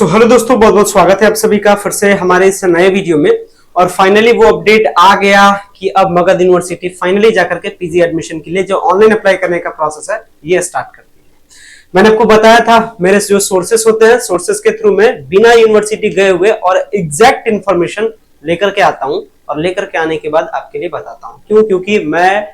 Hello दोस्तों, बहुत बहुत स्वागत है आप सभी का फिर से हमारे इस नए वीडियो में। और फाइनली वो अपडेट आ गया कि अब मगध यूनिवर्सिटी फाइनली जाकर के पीजी एडमिशन के लिए जो ऑनलाइन अप्लाई करने का प्रोसेस है ये स्टार्ट करती है। मैंने आपको बताया था मेरे जो सोर्सेस होते हैं, सोर्सेस के थ्रू में बिना यूनिवर्सिटी गए हुए और एग्जैक्ट इंफॉर्मेशन लेकर के आता हूं और लेकर के आने के बाद आपके लिए बताता हूं। क्यों? क्योंकि मैं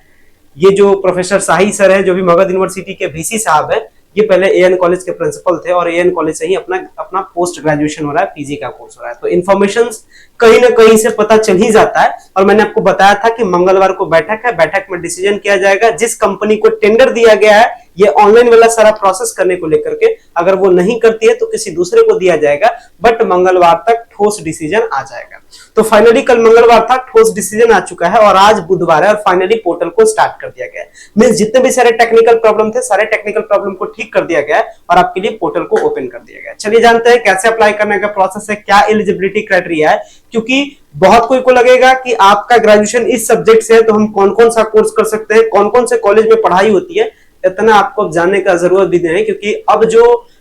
ये जो प्रोफेसर शाही सर है, जो भी मगध यूनिवर्सिटी के वीसी साहब है, ये पहले एएन कॉलेज के प्रिंसिपल थे और एएन कॉलेज से ही अपना पोस्ट ग्रेजुएशन हो रहा है, पीजी का कोर्स हो रहा है। तो इन्फॉर्मेशन कहीं ना कहीं से पता चल ही जाता है। और मैंने आपको बताया था कि मंगलवार को बैठक है, बैठक में डिसीजन किया जाएगा। जिस कंपनी को टेंडर दिया गया है ये ऑनलाइन वाला सारा प्रोसेस करने को लेकर के, अगर वो नहीं करती है तो किसी दूसरे को दिया जाएगा, बट मंगलवार तक ठोस डिसीजन आ जाएगा। तो फाइनली कल मंगलवार था, ठोस डिसीजन आ चुका है और आज बुधवार है और फाइनली पोर्टल को स्टार्ट कर दिया गया है। मींस जितने भी सारे टेक्निकल प्रॉब्लम थे, सारे टेक्निकल प्रॉब्लम को ठीक कर दिया गया है और आपके लिए पोर्टल को ओपन कर दिया गया है। चलिए जानते हैं कैसे अप्लाई करने का प्रोसेस है, क्या एलिजिबिलिटी क्राइटेरिया है। क्योंकि बहुत कोई को लगेगा कि आपका ग्रेजुएशन इस सब्जेक्ट से है तो हम कौन कौन सा कोर्स कर सकते हैं, कौन कौन से कॉलेज में पढ़ाई होती है, इतना आपको जानने का जरूरत भी नहीं है। क्योंकि अब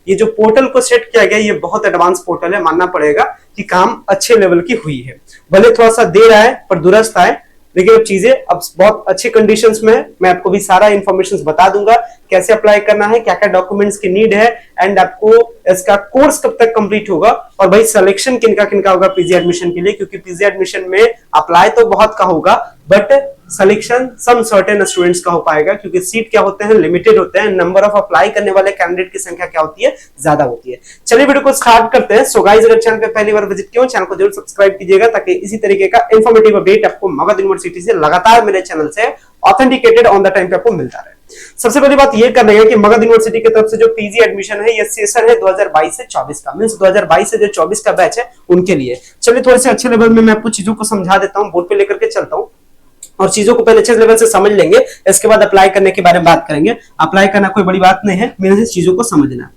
ये जो पोर्टल को सेट किया गया ये बहुत एडवांस पोर्टल है, मानना पड़ेगा कि काम अच्छे लेवल की हुई है। भले थोड़ा सा देर आए पर दुरुस्त आए, लेकिन अब चीजें अब बहुत अच्छे कंडीशंस में है। मैं आपको भी सारा इंफॉर्मेशन बता दूंगा, कैसे अप्लाई करना है, क्या क्या डॉक्यूमेंट्स की नीड है, एंड आपको इसका कोर्स कब तक कंप्लीट होगा, और भाई सिलेक्शन किनका किनका होगा पीजी एडमिशन के लिए। क्योंकि पीजी एडमिशन में अप्लाई तो बहुत का होगा but selection some certain students का हो पाएगा, क्योंकि सीट क्या होते हैं, लिमिटेड होते हैं। नंबर ऑफ अप्लाई करने वाले कैंडिडेट की संख्या क्या होती है, ज्यादा होती है। चलिए वीडियो को स्टार्ट करते हैं। सो गाइस, अगर चैनल पे पहली बार विजिट किया हो, चैनल को जरूर सब्सक्राइब कीजिएगा ताकि इसी तरीके का इंफॉर्मेटिव अपडेट आपको मगध यूनिवर्सिटी से लगातार मेरे चैनल से ऑथेंटिकेटेड ऑन द टाइम पे आपको मिलता रहे। सबसे पहली बात ये करनी है कि मगध यूनिवर्सिटी की तरफ से जो पीजी एडमिशन है ये सेशन है 2022 से 24 का, मींस 2022 से जो 24 का बैच है उनके लिए। चलिए थोड़े से अच्छे लेवल में मैं आपको चीजों को समझा देता हूं, बोर्ड पे लेकर के चलता हूं और चीजों को पहले अच्छे लेवल से समझ लेंगे। इसके बाद अप्लाई करने के बारे में बात करेंगे। अप्लाई करना कोई बड़ी बात नहीं है, मेरे से चीजों को समझना।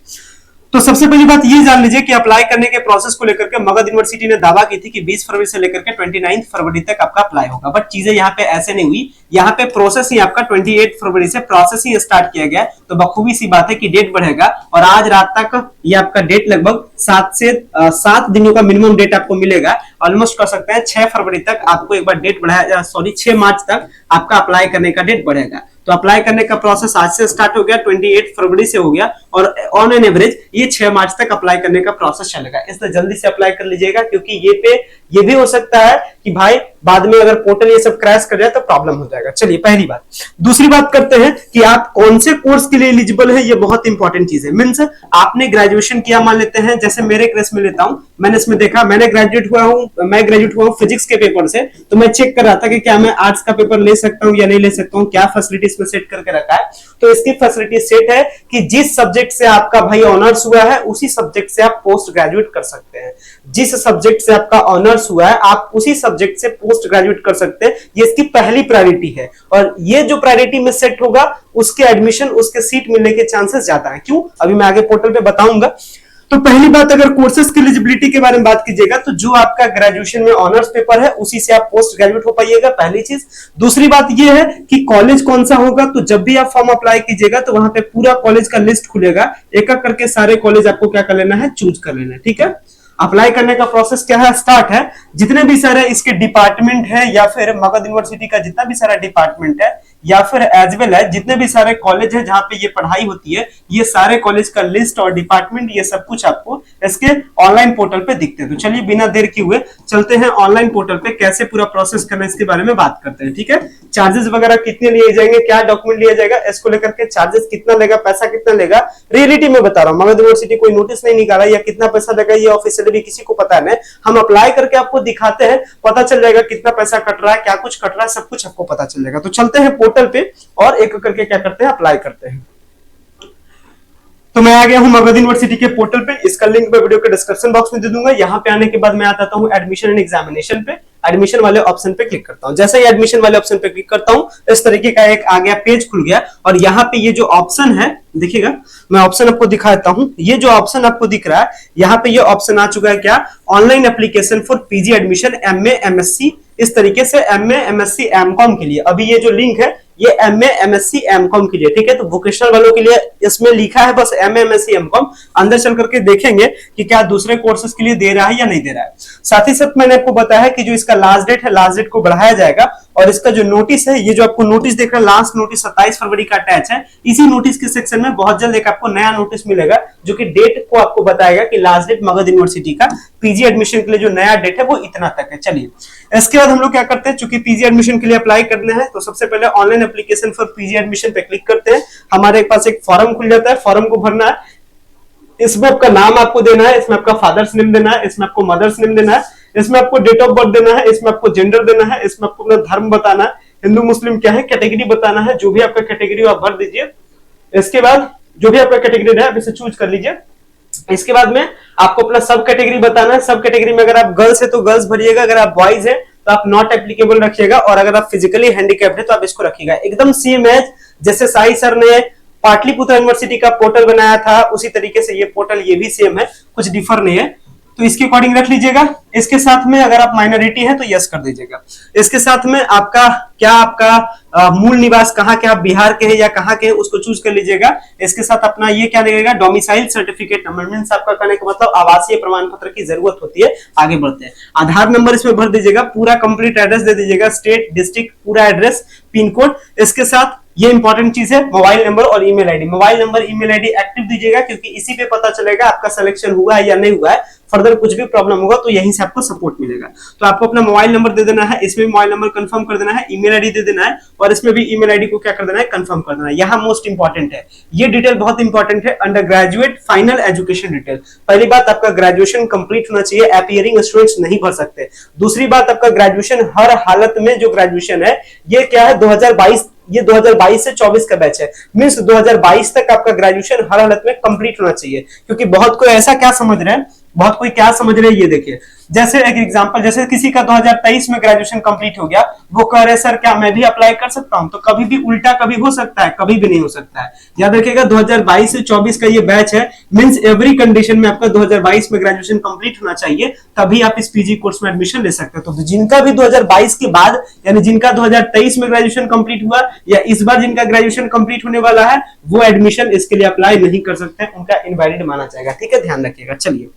तो सबसे पहली बात ये जान लीजिए कि अप्लाई करने के प्रोसेस को लेकर के मगध यूनिवर्सिटी ने दावा की थी कि 20 फरवरी से लेकर के 29 फरवरी तक आपका अप्लाई होगा, बट चीजें यहाँ पे ऐसे नहीं हुई। यहाँ पे प्रोसेस ही आपका 28 फरवरी से प्रोसेस ही स्टार्ट किया गया। तो बखूबी सी बात है कि डेट बढ़ेगा और आज रात तक ये आपका डेट लगभग 7 दिनों का मिनिमम डेट आपको मिलेगा। ऑलमोस्ट कर सकते हैं 6 फरवरी तक आपको एक बार डेट बढ़ाया, 6 मार्च तक आपका अप्लाई करने का डेट बढ़ेगा। तो अप्लाई करने का प्रोसेस आज से स्टार्ट हो गया, 28 फरवरी से हो गया और ऑन एन एवरेज ये 6 मार्च तक अप्लाई करने का प्रोसेस चलेगा। इसलिए जल्दी से अप्लाई कर लीजिएगा, क्योंकि ये भी हो सकता है कि भाई बाद में अगर पोर्टल ये सब क्रैश कर जाए तो प्रॉब्लम हो जाएगा। चलिए पहली बात। दूसरी बात करते हैं कि आप कौन से कोर्स के लिए एलिजिबल है, ये बहुत इंपॉर्टेंट चीज है। मींस आपने ग्रेजुएशन किया, मान लेते हैं जैसे मेरे केस में लेता हूं, मैंने इसमें देखा, मैं ग्रेजुएट हुआ हूं फिजिक्स के पेपर से। तो मैं चेक कर रहा था कि क्या मैं आर्ट्स का पेपर ले सकता हूं या नहीं ले सकता हूं, क्या फैसिलिटीज में सेट करके रखा है। तो इसकी फैसिलिटी सेट है कि जिस सब्जेक्ट से आपका भाई ऑनर्स हुआ है उसी सब्जेक्ट से आप पोस्ट ग्रेजुएट कर सकते हैं। जिस सब्जेक्ट से आपका ऑनर्स हुआ है आप उसी सब्जेक्ट से पोस्ट ग्रेजुएट कर सकते हैं। ये इसकी पहली प्रायोरिटी है और ये जो प्रायोरिटी में सेट होगा उसके एडमिशन, उसके सीट मिलने के चांसेस ज्यादा हैं। क्यों? अभी मैं आगे पोर्टल पे बताऊंगा। तो पहली बात, अगर कोर्सेज की एलिजिबिलिटी के बारे में बात कीजिएगा तो जो आपका ग्रेजुएशन में ऑनर्स पेपर है उसी से आप पोस्ट ग्रेजुएट हो पाइएगा, पहली चीज। दूसरी बात यह है कि कॉलेज कौन सा होगा, तो जब भी आप फॉर्म अप्लाई कीजिएगा तो वहां पे पूरा कॉलेज का लिस्ट खुलेगा, एक एक करके सारे कॉलेज आपको क्या कर लेना है, चूज कर लेना है। ठीक है। अप्लाई करने का प्रोसेस क्या है, स्टार्ट है। जितने भी सारे इसके डिपार्टमेंट है या फिर मगध यूनिवर्सिटी का जितना भी सारा डिपार्टमेंट है या फिर एज वेल है जितने भी सारे कॉलेज है जहां पे ये पढ़ाई होती है, ये सारे कॉलेज का लिस्ट और डिपार्टमेंट ये सब कुछ आपको इसके ऑनलाइन पोर्टल पे दिखते हैं। तो चलिए बिना देर किए हुए चलते हैं ऑनलाइन पोर्टल पे, कैसे पूरा प्रोसेस करना है इसके बारे में बात करते हैं। ठीक है। चार्जेस वगैरह कितने लिए जाएंगे, क्या डॉक्यूमेंट लिया जाएगा, इसको लेकर के चार्जेस कितना लेगा, पैसा कितना लेगा, रियलिटी में बता रहा हूं। मगध यूनिवर्सिटी कोई नोटिस नहीं निकाला या कितना पैसा लगा ये ऑफिशियली भी किसी को पता नहीं। हम अप्लाई करके आपको दिखाते हैं, पता चल जाएगा कितना पैसा कट रहा है, क्या कुछ कट रहा है, सब कुछ आपको पता चल जाएगा। तो चलते हैं पोर्टल पे और एक करके क्या करते हैं, अप्लाई करते हैं। तो मैं आ गया हूं मगध यूनिवर्सिटी के पोर्टल पे। इसका लिंक मैं वीडियो के डिस्क्रिप्शन बॉक्स में दे दूंगा। यहां पे आने के बाद मैं आता हूं एडमिशन एंड एग्जामिनेशन पे। एडमिशन वाले ऑप्शन पे क्लिक करता हूं। जैसे ही एडमिशन वाले ऑप्शन पे क्लिक करता हूं इस तरीके का एक आ गया पेज खुल गया और यहाँ पे ये जो ऑप्शन है देखिएगा, मैं ऑप्शन आपको दिखा देता हूं। ये जो ऑप्शन आपको दिख रहा है यहाँ पे ये ऑप्शन आ चुका है, क्या, online application for PG admission MA MSc. इस तरीके से एमए एमएससी एमकॉम के लिए अभी ये जो लिंक है ये एमए एमएससी एमकॉम के लिए, ठीक है। तो वोकेशनल वालों के लिए इसमें लिखा है बस एमए एमएससी एमकॉम, अंदर चल करके देखेंगे कि क्या दूसरे कोर्सेज के लिए दे रहा है या नहीं दे रहा है। साथ ही साथ मैंने आपको बताया है कि जो इसका लास्ट डेट है, लास्ट डेट को बढ़ाया जाएगा, और इसका जो नोटिस है, ये जो आपको नोटिस देख रहा है लास्ट नोटिस 27 फरवरी का अटैच है, इसी नोटिस के सेक्शन में बहुत जल्द एक आपको नया नोटिस मिलेगा जो कि डेट को आपको बताएगा कि लास्ट डेट मगध यूनिवर्सिटी का पीजी एडमिशन के लिए जो नया डेट है वो इतना तक है। चलिए इसके बाद हम लोग क्या करते हैं, चूंकि पीजी एडमिशन के लिए अप्लाई करने हैं तो सबसे पहले online application for PG admission पे क्लिक करते हैं। हमारे पास एक फॉर्म खुल जाता है, फॉर्म को भरना है। इसमें आपका नाम आपको देना है, इसमें आपका फादर्स नेम देना है, इसमें आपको मदर्स नेम देना है, इसमें आपको डेट ऑफ बर्थ देना है, इसमें आपको जेंडर देना है, इसमें आपको अपना धर्म बताना है, हिंदू मुस्लिम क्या है, कैटेगरी बताना है, जो भी आपका कैटेगरी आप भर दीजिए। इसके बाद जो भी आपका कैटेगरी है आप इसे चूज कर लीजिए। इसके बाद में आपको अपना सब कैटेगरी बताना है। सब कैटेगरी में अगर आप गर्ल्स है तो गर्ल्स भरिएगा, अगर आप बॉयज है तो आप नॉट एप्लीकेबल रखिएगा, और अगर आप फिजिकली हैंडीकैप्ड है तो आप इसको रखिएगा। एकदम सेम है जैसे साई सर ने पाटलिपुत्र यूनिवर्सिटी का पोर्टल बनाया था, उसी तरीके से ये पोर्टल ये भी सेम है, कुछ डिफर नहीं है, तो इसके अकॉर्डिंग रख लीजिएगा। इसके साथ में अगर आप माइनॉरिटी हैं तो यस कर दीजिएगा। इसके साथ में आपका क्या, आपका मूल निवास कहाँ के, आप बिहार के हैं या कहाँ के हैं उसको चूज कर लीजिएगा। इसके साथ अपना ये क्या लगेगा, डोमिसाइल सर्टिफिकेट नंबर, मींस आपका कहने का मतलब आवासीय प्रमाण पत्र की जरूरत होती है। आगे बढ़ते हैं, आधार नंबर इसमें भर दीजिएगा, पूरा कंप्लीट एड्रेस दे दीजिएगा, स्टेट डिस्ट्रिक्ट पूरा एड्रेस, पिन कोड। इसके साथ ये इंपॉर्टेंट चीज है, मोबाइल नंबर और email ID. Mobile number email ID active दीजिएगा, क्योंकि इसी पे पता चलेगा आपका सिलेक्शन हुआ है या नहीं हुआ है। फर्दर कुछ भी प्रॉब्लम होगा तो यहीं से आपको सपोर्ट मिलेगा। तो आपको अपना मोबाइल नंबर दे देना है, इसमें मोबाइल नंबर कंफर्म कर देना है, ईमेल आईडी दे देना है, और इसमें भी ईमेल आईडी को क्या कर देना है, कंफर्म कर देना है। यहाँ मोस्ट इंपॉर्टेंट है, ये डिटेल बहुत इंपॉर्टेंट है, under graduate final education detail. पहली बात, आपका ग्रेजुएशन कंप्लीट होना चाहिए, अपीयरिंग स्टूडेंट्स नहीं भर सकते। दूसरी बात, आपका ग्रेजुएशन हर हालत में, जो ग्रेजुएशन है ये क्या है 2022, ये 2022 से 24 का बैच है, मींस 2022 तक आपका ग्रेजुएशन हर हालत में कंप्लीट होना चाहिए। क्योंकि बहुत कोई ऐसा क्या समझ रहे हैं, बहुत कोई क्या समझ रहे हैं, ये देखिए, जैसे एक एग्जांपल, जैसे किसी का 2023 में ग्रेजुएशन कंप्लीट हो गया, वो कह रहे सर क्या मैं भी अप्लाई कर सकता हूं, तो कभी भी उल्टा कभी हो सकता है, कभी भी नहीं हो सकता है। याद रखिएगा 2022 से 24 का ये बैच है, मींस एवरी कंडीशन में आपका 2022 में ग्रेजुएशन कंप्लीट होना चाहिए, तभी आप इस पीजी कोर्स में एडमिशन ले सकते हैं। तो जिनका भी 2022 के बाद, यानी जिनका 2023 में ग्रेजुएशन कंप्लीट हुआ या इस बार जिनका ग्रेजुएशन कंप्लीट होने वाला है, वो एडमिशन इसके लिए अप्लाई नहीं कर सकते, उनका इनवैलिड माना जाएगा। ठीक है, ध्यान रखिएगा। चलिए,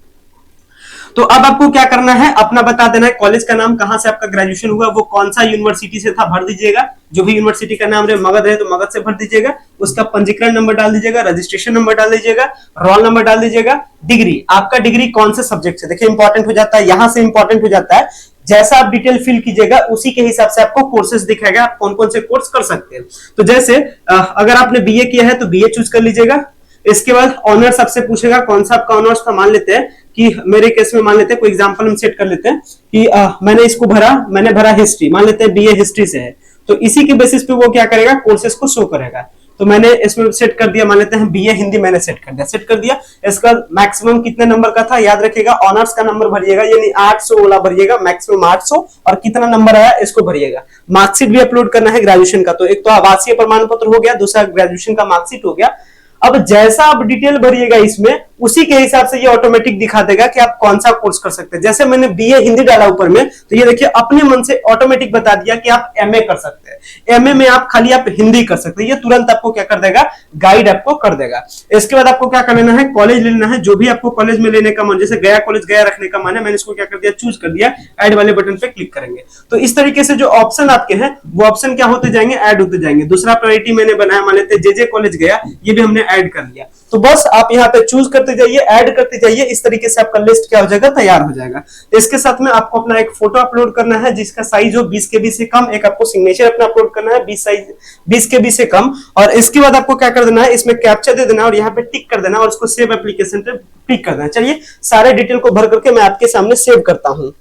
तो अब आपको क्या करना है, अपना बता देना है, कॉलेज का नाम, कहां से आपका ग्रेजुएशन हुआ, वो कौन सा यूनिवर्सिटी से था भर दीजिएगा। जो भी यूनिवर्सिटी का नाम रहे, मगध है तो मगध से भर दीजिएगा, उसका पंजीकरण नंबर डाल दीजिएगा, रजिस्ट्रेशन नंबर डाल दीजिएगा, रोल नंबर डाल दीजिएगा, डिग्री, आपका डिग्री कौन से सब्जेक्ट से, देखिए इंपॉर्टेंट हो जाता है, यहां से इंपॉर्टेंट हो जाता है। जैसा आप डिटेल फिल कीजिएगा उसी के हिसाब से आपको कोर्सेज दिखाएगा, आप कौन कौन से कोर्स कर सकते हैं। तो जैसे अगर आपने बीए किया है तो बीए चूज कर लीजिएगा। इसके बाद ऑनर्स आपसे पूछेगा कौन सा आपका ऑनर्स था। मान लेते हैं कि मेरे केस में, मान लेते हैं कोई एग्जांपल हम सेट कर लेते हैं कि मैंने इसको भरा, मैंने भरा हिस्ट्री, मान लेते हैं बीए हिस्ट्री से है, तो इसी के बेसिस पे वो क्या करेगा, कोर्सेज को शो करेगा। तो मैंने इसमें सेट कर दिया, मान लेते हैं बीए हिंदी मैंने सेट कर दिया। इसका मैक्सिमम कितने नंबर का था, याद रखिएगा ऑनर्स का नंबर भरिएगा, यानी 800 वाला भरिएगा, मैक्सिमम 800, और कितना नंबर आया इसको भरिएगा। मार्कशीट भी अपलोड करना है ग्रेजुएशन का, तो एक तो आवासीय प्रमाण पत्र हो गया, दूसरा ग्रेजुएशन का मार्कशीट हो गया। अब जैसा आप डिटेल भरिएगा इसमें, उसी के हिसाब से ये ऑटोमेटिक दिखा देगा कि आप कौन सा कोर्स कर सकते हैं। जैसे मैंने बीए हिंदी डाला ऊपर में, तो ये देखिए अपने मन से ऑटोमेटिक बता दिया कि आप एमए कर सकते हैं, एमए में आप खाली आप हिंदी कर सकते हैं। ये तुरंत आपको क्या कर देगा, गाइड आपको कर देगा। इसके बाद आपको क्या कर लेना है, कॉलेज लेना है, जो भी आपको कॉलेज में लेने का मन, जैसे गया कॉलेज गया रखने का मन है, मैंने इसको क्या कर दिया, चूज कर दिया, ऐड वाले बटन पे क्लिक करेंगे। तो इस तरीके से जो ऑप्शन आपके हैं वो ऑप्शन क्या होते जाएंगे, ऐड होते जाएंगे। दूसरा प्रायोरिटी मैंने बनाया, मान लेते जे कॉलेज गया, ये भी हमने ऐड कर लिया। तो बस आप यहाँ पे चूज करते जाइए, ऐड करते जाइए, इस तरीके से आपका लिस्ट क्या हो जाएगा, तैयार हो जाएगा। इसके साथ में आपको अपना एक फोटो अपलोड करना है जिसका साइज हो 20 KB से कम, एक आपको सिग्नेचर अपना अपलोड करना है 20 KB से कम, और इसके बाद आपको क्या कर देना है, इसमें कैप्चा दे देना और यहाँ पे टिक कर देना और उसको सेव एप्लीकेशन पे क्लिक कर देना। चलिए सारे डिटेल को भर करके मैं आपके सामने सेव करता हूं।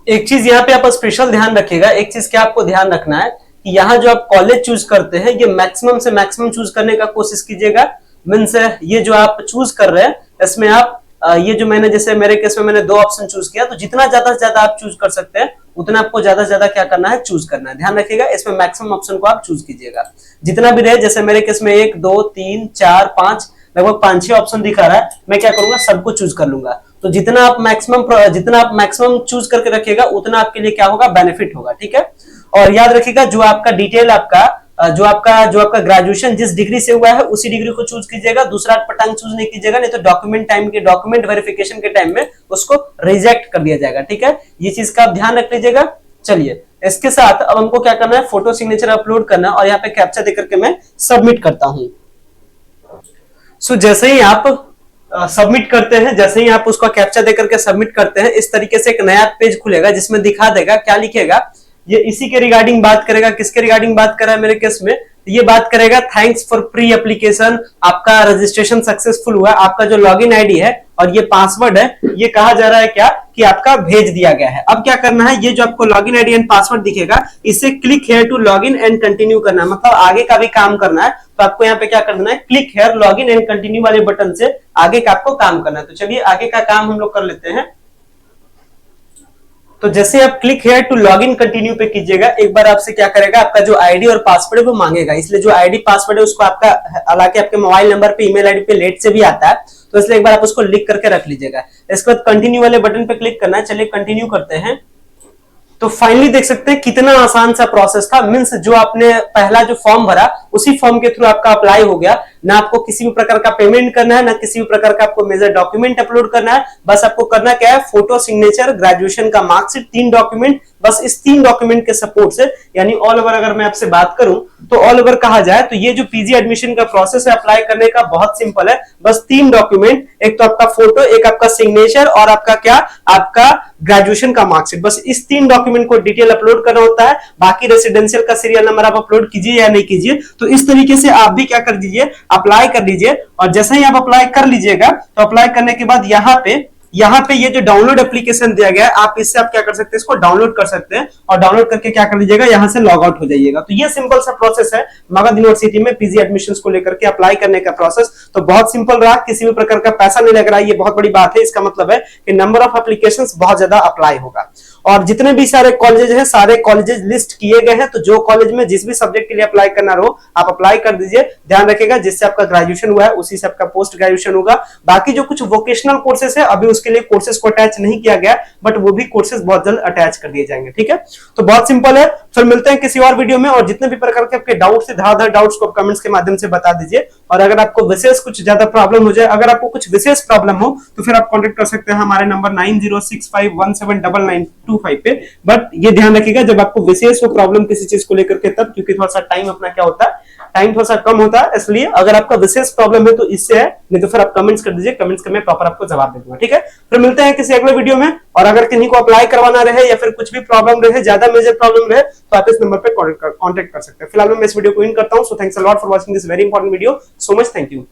एक चीज यहाँ पे आप स्पेशल ध्यान रखिएगा, एक चीज क्या आपको ध्यान रखना है कि यहाँ जो आप कॉलेज चूज करते हैं ये मैक्सिमम से मैक्सिमम चूज करने का कोशिश कीजिएगा। मींस ये जो आप चूज कर रहे हैं इसमें आप ये जो मैंने, जैसे मेरे केस में मैंने 2 ऑप्शन चूज किया, तो जितना ज्यादा से ज्यादा आप चूज कर सकते हैं उतना आपको ज्यादा से ज्यादा क्या करना है, चूज करना है। ध्यान रखिएगा इसमें मैक्सिमम ऑप्शन को आप चूज कीजिएगा, जितना भी रहे। जैसे मेरे केस में 1 2 3 4 5 लगभग 5-6 ऑप्शन दिखा रहा है, मैं क्या करूंगा, सबको चूज कर लूंगा। तो जितना आप मैक्सिमम चूज करके रखिएगा उतना आपके लिए क्या होगा, बेनिफिट होगा। ठीक है, और याद रखिएगा जो आपका डिटेल आपका जो आपका ग्रेजुएशन जिस डिग्री से हुआ है उसी डिग्री को चूज कीजिएगा, दूसरा अटपटांग चूज नहीं कीजिएगा, नहीं तो डॉक्यूमेंट वेरिफिकेशन के टाइम में उसको रिजेक्ट कर दिया जाएगा। ठीक है, ये चीज का आप ध्यान रख लीजिएगा। चलिए इसके साथ अब हमको क्या करना है, फोटो सिग्नेचर अपलोड करना है और यहाँ पे कैप्चा देकर के मैं सबमिट करता हूं। सो जैसे ही आप सबमिट करते हैं, जैसे ही आप उसका कैप्चा देकर के सबमिट करते हैं, इस तरीके से एक नया पेज खुलेगा जिसमें दिखा देगा, क्या लिखेगा, ये इसी के रिगार्डिंग बात करेगा। किसके रिगार्डिंग बात कर रहा है मेरे केस में, ये बात करेगा थैंक्स फॉर प्री एप्लीकेशन, आपका रजिस्ट्रेशन सक्सेसफुल हुआ, आपका जो लॉगिन आईडी है और ये पासवर्ड है, ये कहा जा रहा है क्या कि आपका भेज दिया गया है। अब क्या करना है, ये जो आपको लॉगिन आईडी एंड पासवर्ड दिखेगा, इसे click here to login and continue करना है, मतलब आगे का भी काम करना है। तो आपको यहाँ पे क्या करना है, click here login and continue वाले बटन से आगे का आपको काम करना है। तो चलिए आगे का काम हम लोग कर लेते हैं। तो जैसे आप click here to login continue पे कीजिएगा, एक बार आपसे क्या करेगा, आपका जो आईडी और पासवर्ड है वो मांगेगा, इसलिए जो आईडी पासवर्ड है उसको आपका हालांकि आपके मोबाइल नंबर पे ईमेल आईडी पे लेट से भी आता है, तो इसलिए एक बार आप उसको लिख करके रख लीजिएगा। इसके बाद कंटिन्यू वाले बटन पे क्लिक करना है। चलिए कंटिन्यू करते हैं। तो फाइनली देख सकते हैं कितना आसान सा प्रोसेस था। मींस जो आपने पहला जो फॉर्म भरा उसी फॉर्म के थ्रू आपका अप्लाई हो गया, ना आपको किसी भी प्रकार का पेमेंट करना है, ना किसी भी प्रकार का आपको मेजर डॉक्यूमेंट अपलोड करना है। बस आपको करना क्या है, फोटो सिग्नेचर, ग्रेजुएशन का मार्कशीट, 3 डॉक्यूमेंट, बस इस 3 डॉक्यूमेंट के सपोर्ट से, यानी ऑल ओवर अगर मैं आपसे बात करूं तो ऑल ओवर कहा जाए तो ये जो पीजी एडमिशन का प्रोसेस है अप्लाई करने का बहुत सिंपल है। बस 3 डॉक्यूमेंट, एक तो आपका फोटो, एक आपका सिग्नेचर और आपका क्या, आपका ग्रेजुएशन का मार्कशीट, बस इस 3 डॉक्यूमेंट को डिटेल अपलोड करना होता है। बाकी रेसिडेंशियल का सीरियल नंबर आप अपलोड कीजिए या नहीं कीजिए। तो इस तरीके से आप भी क्या कर दीजिए, अप्लाई कर लीजिए। और जैसे ही आप अप्लाई कर लीजिएगा तो अप्लाई करने के बाद यहाँ पे ये जो डाउनलोड एप्लीकेशन दिया गया है, आप इससे आप क्या कर सकते हैं, इसको डाउनलोड कर सकते हैं और डाउनलोड करके क्या कर लीजिएगा, यहाँ से लॉग आउट हो जाइएगा। तो ये सिंपल सा प्रोसेस है मगध यूनिवर्सिटी में पीजी एडमिशंस को लेकर के अप्लाई करने का प्रोसेस। तो बहुत सिंपल रहा, किसी भी प्रकार का पैसा नहीं लग रहा है, ये बहुत बड़ी बात है। इसका मतलब है कि नंबर ऑफ एप्लीकेशंस बहुत ज्यादा अप्लाई होगा और जितने भी सारे कॉलेजेस हैं सारे कॉलेजेस लिस्ट किए गए हैं। तो जो कॉलेज में जिस भी सब्जेक्ट के लिए अप्लाई करना हो आप अप्लाई कर दीजिए। ध्यान रखिएगा जिससे आपका ग्रेजुएशन हुआ है उसी से आपका पोस्ट ग्रेजुएशन होगा। बाकी जो कुछ वोकेशनल कोर्सेस है अभी उसके लिए कोर्सेस को अटैच नहीं किया गया, बट वो भी कोर्सेज बहुत जल्द अटैच कर दिए जाएंगे। ठीक है, तो बहुत सिंपल है। फिर मिलते हैं किसी और वीडियो में, और जितने भी प्रकार के आपके डाउट्स है धार डाउट्स को कमेंट्स के माध्यम से बता दीजिए। और अगर आपको विशेष कुछ ज्यादा प्रॉब्लम हो जाए, अगर आपको कुछ विशेष प्रॉब्लम हो तो फिर आप कॉन्टेक्ट कर सकते हैं हमारे नंबर 9065179925 पे। बट ये ध्यान रखिएगा जब आपको विशेष हो प्रॉब्लम किसी चीज को लेकर के तब, क्योंकि थोड़ा सा टाइम अपना क्या होता है, टाइम थोड़ा सा कम होता है, इसलिए अगर आपका विशेष प्रॉब्लम है तो इससे है, नहीं तो फिर आप कमेंट्स कर दीजिए, कमेंट्स में प्रॉपर आपको जवाब दे दूंगा। ठीक है, फिर मिलते हैं किसी अगले वीडियो में। और अगर किन्हीं को अप्लाई करवाना रहे या फिर कुछ भी प्रॉब्लम रहे, ज्यादा मेजर प्रॉब्लम रहे, तो आप इस नंबर पे कांटेक्ट कर सकते हैं। फिलहाल मैं इस वीडियो को इन करता हूं। So thanks a lot for watching this very important video. So much thank you.